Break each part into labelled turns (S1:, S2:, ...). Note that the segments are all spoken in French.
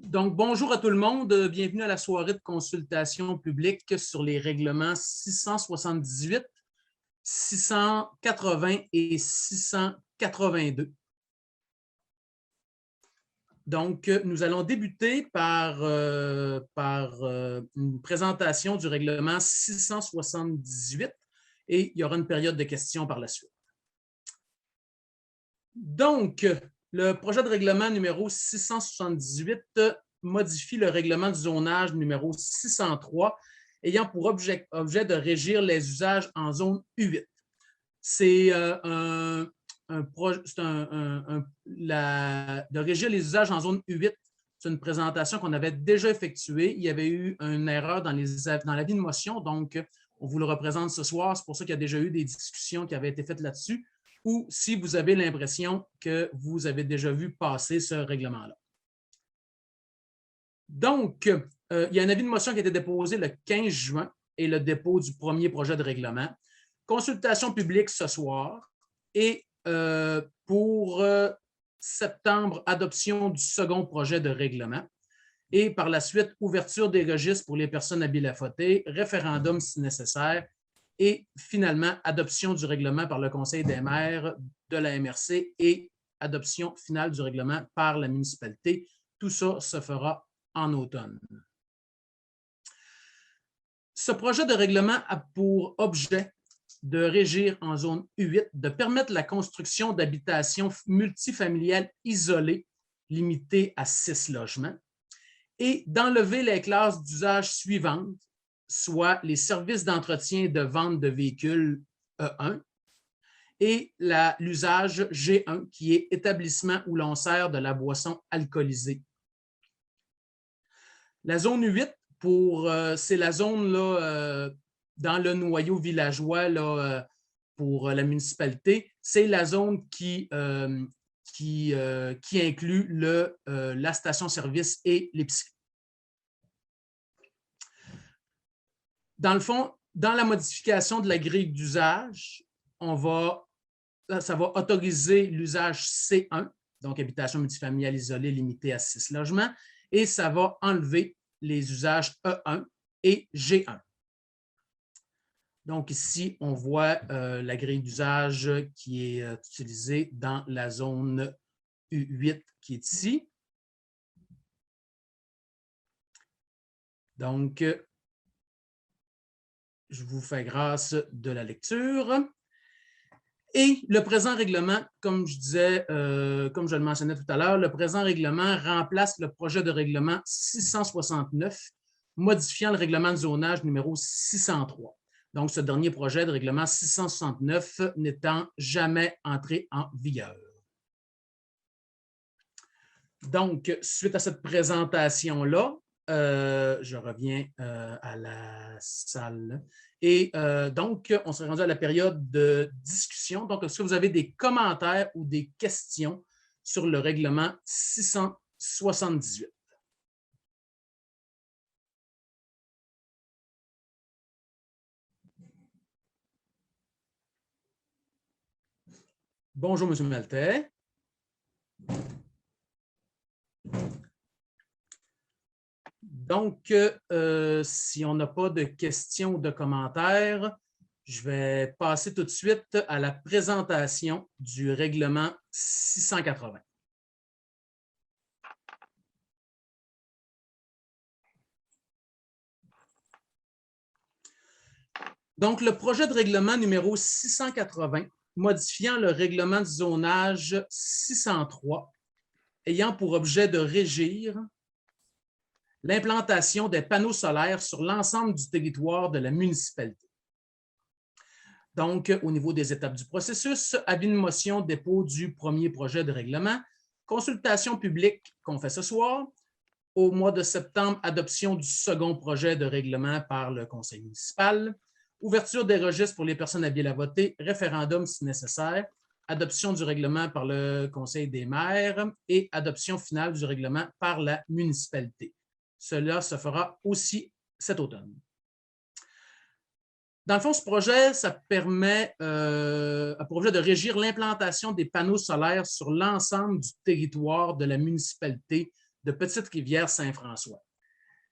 S1: Donc, bonjour à tout le monde. Bienvenue à la soirée de consultation publique sur les règlements 678, 680 et 682. Donc, nous allons débuter par une présentation du règlement 678 et il y aura une période de questions par la suite. Donc, le projet de règlement numéro 678 modifie le règlement du zonage numéro 603 ayant pour objet de régir les usages en zone U8. C'est de régir les usages en zone U8. C'est une présentation qu'on avait déjà effectuée. Il y avait eu une erreur dans l'avis de motion, donc on vous le représente ce soir. C'est pour ça qu'il y a déjà eu des discussions qui avaient été faites là-dessus, ou si vous avez l'impression que vous avez déjà vu passer ce règlement-là. Donc, il y a un avis de motion qui a été déposé le 15 juin et le dépôt du premier projet de règlement. Consultation publique ce soir et pour septembre, adoption du second projet de règlement et par la suite, ouverture des registres pour les personnes habiles à voter, référendum si nécessaire et finalement, adoption du règlement par le Conseil des maires de la MRC et adoption finale du règlement par la municipalité. Tout ça se fera en automne. Ce projet de règlement a pour objet de régir en zone U8, de permettre la construction d'habitations multifamiliales isolées, limitées à 6 logements, et d'enlever les classes d'usage suivantes, soit les services d'entretien et de vente de véhicules E1 et l'usage G1, qui est établissement où l'on sert de la boisson alcoolisée. La zone U8, c'est la zone là, dans le noyau villageois là, pour la municipalité, c'est la zone qui inclut la station-service et l'épicerie. Dans le fond, dans la modification de la grille d'usage, ça va autoriser l'usage C1, donc habitation multifamiliale isolée limitée à 6 logements, et ça va enlever les usages E1 et G1. Donc ici, on voit la grille d'usage qui est utilisée dans la zone U8 qui est ici. Donc, je vous fais grâce de la lecture. Et le présent règlement, comme je le mentionnais tout à l'heure, le présent règlement remplace le projet de règlement 669, modifiant le règlement de zonage numéro 603. Donc, ce dernier projet de règlement 669 n'étant jamais entré en vigueur. Donc, suite à cette présentation-là, je reviens à la salle. Et donc, on s'est rendu à la période de discussion. Donc, est-ce que vous avez des commentaires ou des questions sur le règlement 678? Bonjour, M. Maltais. Donc, si on n'a pas de questions ou de commentaires, je vais passer tout de suite à la présentation du règlement 680. Donc, le projet de règlement numéro 680, modifiant le règlement du zonage 603, ayant pour objet de régir l'implantation des panneaux solaires sur l'ensemble du territoire de la municipalité. Donc, au niveau des étapes du processus, avis de motion, dépôt du premier projet de règlement, consultation publique qu'on fait ce soir, au mois de septembre, adoption du second projet de règlement par le conseil municipal, ouverture des registres pour les personnes habiles à voter, référendum si nécessaire, adoption du règlement par le conseil des maires et adoption finale du règlement par la municipalité. Cela se fera aussi cet automne. Dans le fond, ce projet, ça permet a pour objet de régir l'implantation des panneaux solaires sur l'ensemble du territoire de la municipalité de Petite-Rivière-Saint-François.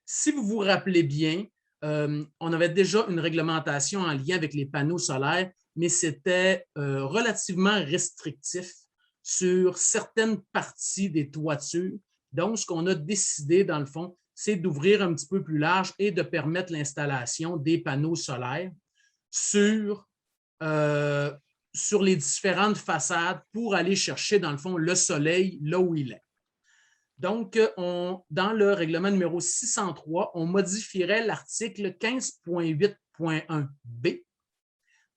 S1: Si vous vous rappelez bien, on avait déjà une réglementation en lien avec les panneaux solaires, mais c'était relativement restrictif sur certaines parties des toitures. Donc, ce qu'on a décidé, dans le fond, c'est d'ouvrir un petit peu plus large et de permettre l'installation des panneaux solaires sur les différentes façades pour aller chercher, dans le fond, le soleil là où il est. Donc, dans le règlement numéro 603, on modifierait l'article 15.8.1b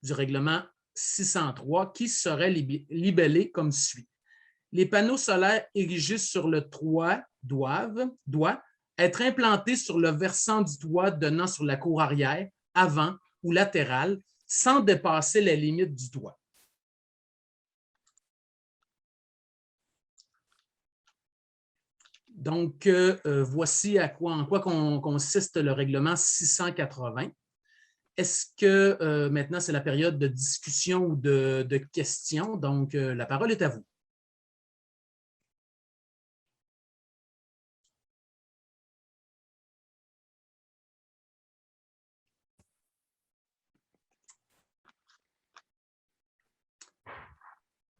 S1: du règlement 603 qui serait libellé comme suit. Les panneaux solaires érigés sur le toit doivent être implantés sur le versant du toit donnant sur la cour arrière, avant ou latérale, sans dépasser la limite du toit. Donc, voici en quoi consiste le règlement 680. Est-ce que maintenant, c'est la période de discussion ou de questions? Donc, la parole est à vous.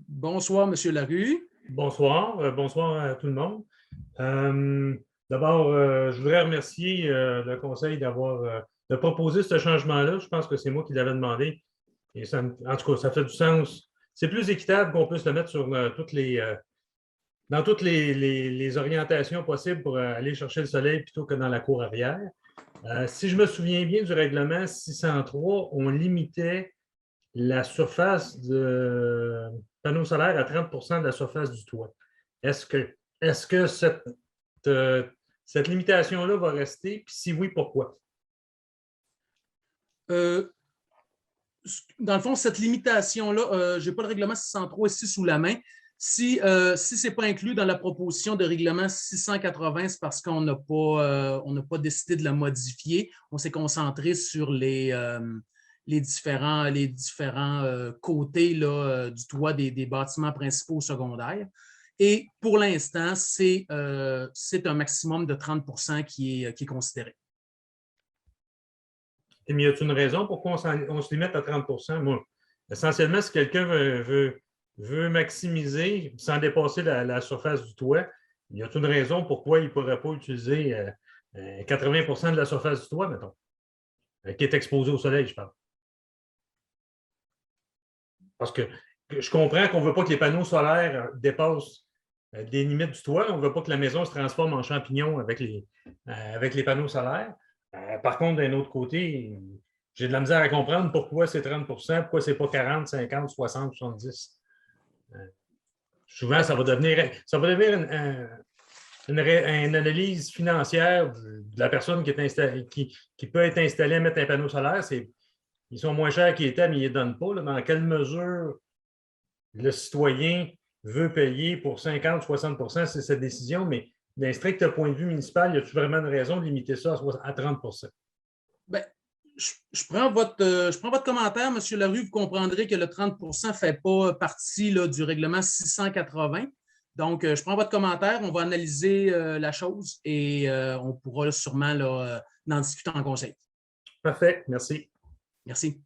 S1: Bonsoir, M. Larue.
S2: Bonsoir, bonsoir à tout le monde. D'abord, je voudrais remercier le Conseil de proposer ce changement-là. Je pense que c'est moi qui l'avais demandé. Et ça, en tout cas, ça fait du sens. C'est plus équitable qu'on puisse le mettre sur dans toutes les orientations possibles pour aller chercher le soleil plutôt que dans la cour arrière. Si je me souviens bien du règlement 603, on limitait la surface de panneaux solaires à 30 de la surface du toit. Est-ce que cette limitation-là va rester? Puis si oui, pourquoi?
S1: Dans le fond, cette limitation-là, je n'ai pas le règlement 603 ici sous la main. Si ce n'est pas inclus dans la proposition de règlement 680, c'est parce qu'on n'a pas décidé de la modifier. On s'est concentré sur les différents côtés là, du toit des bâtiments principaux ou secondaires. Et pour l'instant, c'est un maximum de 30 qui est considéré.
S2: Mais y a-t-il une raison pourquoi on se limite à 30 %? Moi, essentiellement, si quelqu'un veut maximiser sans dépasser la surface du toit, y a-t-il une raison pourquoi il ne pourrait pas utiliser 80 % de la surface du toit, mettons, qui est exposée au soleil, je parle? Parce que je comprends qu'on ne veut pas que les panneaux solaires dépassent des limites du toit. On ne veut pas que la maison se transforme en champignon avec les panneaux solaires. Par contre, d'un autre côté, j'ai de la misère à comprendre pourquoi c'est 30 %, pourquoi ce n'est pas 40, 50, 60, 70. Souvent, ça va devenir une analyse financière de la personne qui peut être installée à mettre un panneau solaire. Ils sont moins chers qu'ils étaient, mais ils ne les donnent pas. Là. Dans quelle mesure le citoyen veut payer pour 50 ou 60 %, c'est sa décision, mais d'un strict point de vue municipal, y a-t-il vraiment une raison de limiter ça à 30 %?
S1: Bien, je prends votre commentaire, M. Larue. Vous comprendrez que le 30 ne fait pas partie là, du règlement 680. Donc, je prends votre commentaire. On va analyser la chose et on pourra sûrement là, en discuter en conseil.
S2: Parfait. Merci.
S1: Merci.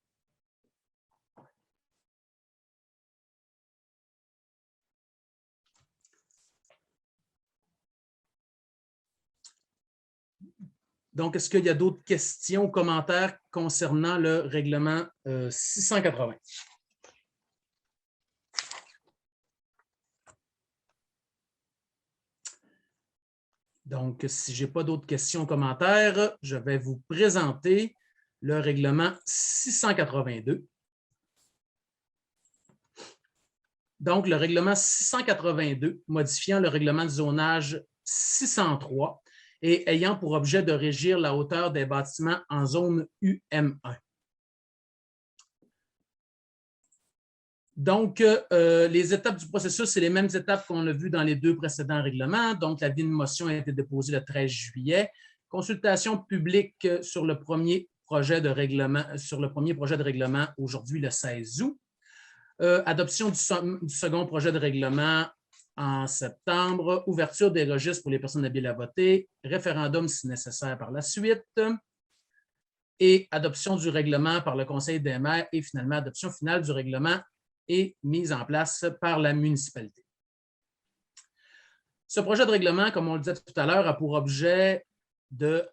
S1: Donc, est-ce qu'il y a d'autres questions ou commentaires concernant le règlement 680? Donc, si je n'ai pas d'autres questions ou commentaires, je vais vous présenter le règlement 682. Donc, le règlement 682, modifiant le règlement de zonage 603 et ayant pour objet de régir la hauteur des bâtiments en zone UM1. Donc, les étapes du processus, c'est les mêmes étapes qu'on a vues dans les deux précédents règlements. Donc, l'avis de motion a été déposé le 13 juillet. Consultation publique sur le premier projet de règlement, aujourd'hui le 16 août. Adoption du second projet de règlement en septembre, ouverture des registres pour les personnes habiles à voter, référendum si nécessaire par la suite, et adoption du règlement par le Conseil des maires et finalement adoption finale du règlement et mise en place par la municipalité. Ce projet de règlement, comme on le disait tout à l'heure, a pour objet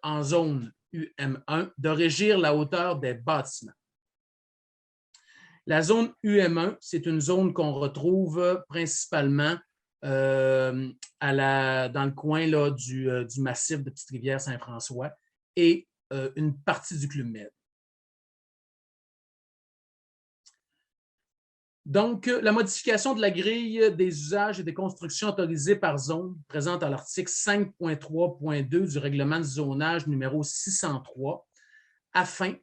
S1: en zone UM1 de régir la hauteur des bâtiments. La zone UM1, c'est une zone qu'on retrouve principalement dans le coin là, du massif de Petite-Rivière-Saint-François et une partie du Club Med. Donc, la modification de la grille des usages et des constructions autorisées par zone, présente à l'article 5.3.2 du règlement de zonage numéro 603, afin,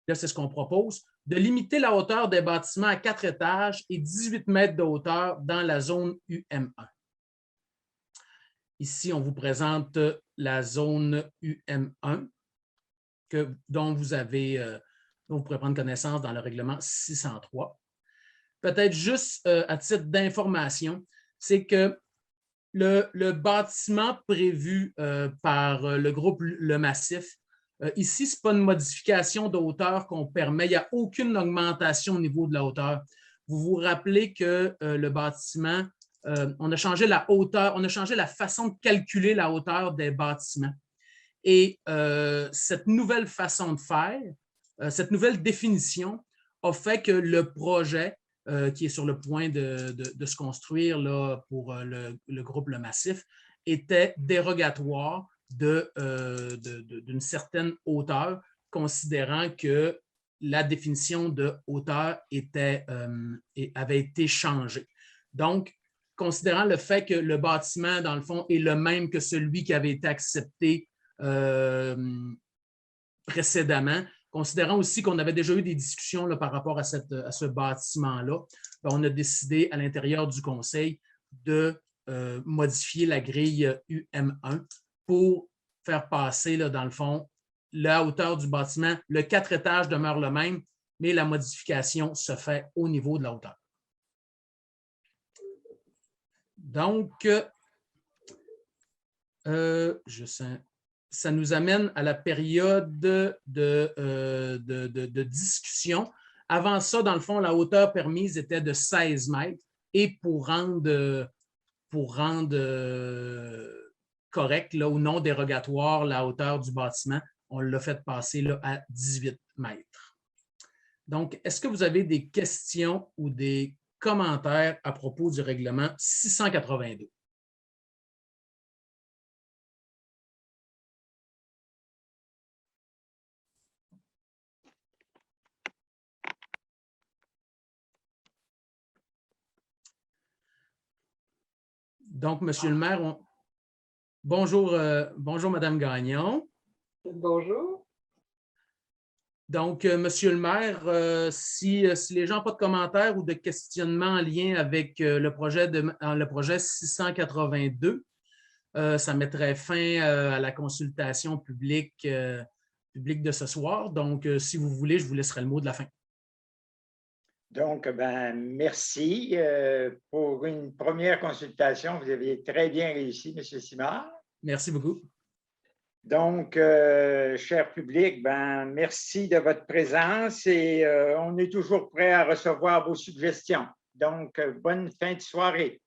S1: là c'est ce qu'on propose, de limiter la hauteur des bâtiments à 4 étages et 18 mètres de hauteur dans la zone UM1. Ici, on vous présente la zone UM1 dont vous pourrez prendre connaissance dans le règlement 603. Peut-être juste à titre d'information, c'est que le bâtiment prévu par le groupe Le Massif, ici, ce n'est pas une modification de hauteur qu'on permet. Il n'y a aucune augmentation au niveau de la hauteur. Vous vous rappelez que le bâtiment, on a changé la hauteur, on a changé la façon de calculer la hauteur des bâtiments. Et cette nouvelle façon de faire, cette nouvelle définition a fait que le projet qui est sur le point de se construire là, pour le groupe Le Massif, était dérogatoire d'une certaine hauteur, considérant que la définition de hauteur avait été changée. Donc, considérant le fait que le bâtiment, dans le fond, est le même que celui qui avait été accepté précédemment, considérant aussi qu'on avait déjà eu des discussions là, par rapport à ce bâtiment-là, on a décidé à l'intérieur du conseil de modifier la grille UM1 pour faire passer, là, dans le fond, la hauteur du bâtiment. Le 4 étages demeure le même, mais la modification se fait au niveau de la hauteur. Donc, ça nous amène à la période de discussion. Avant ça, dans le fond, la hauteur permise était de 16 mètres et pour rendre correct là, ou non dérogatoire la hauteur du bâtiment, on l'a fait passer là, à 18 mètres. Donc, est-ce que vous avez des questions ou des commentaires à propos du règlement 682? Donc, Monsieur le maire, bonjour, bonjour, Madame Gagnon.
S3: Bonjour.
S1: Donc, Monsieur le maire, si les gens n'ont pas de commentaires ou de questionnements en lien avec le projet 682, ça mettrait fin à la consultation publique de ce soir. Donc, si vous voulez, je vous laisserai le mot de la fin.
S3: Donc, merci. Pour une première consultation, vous avez très bien réussi, M. Simard.
S1: Merci beaucoup.
S3: Donc, cher public, merci de votre présence et on est toujours prêt à recevoir vos suggestions. Donc, bonne fin de soirée.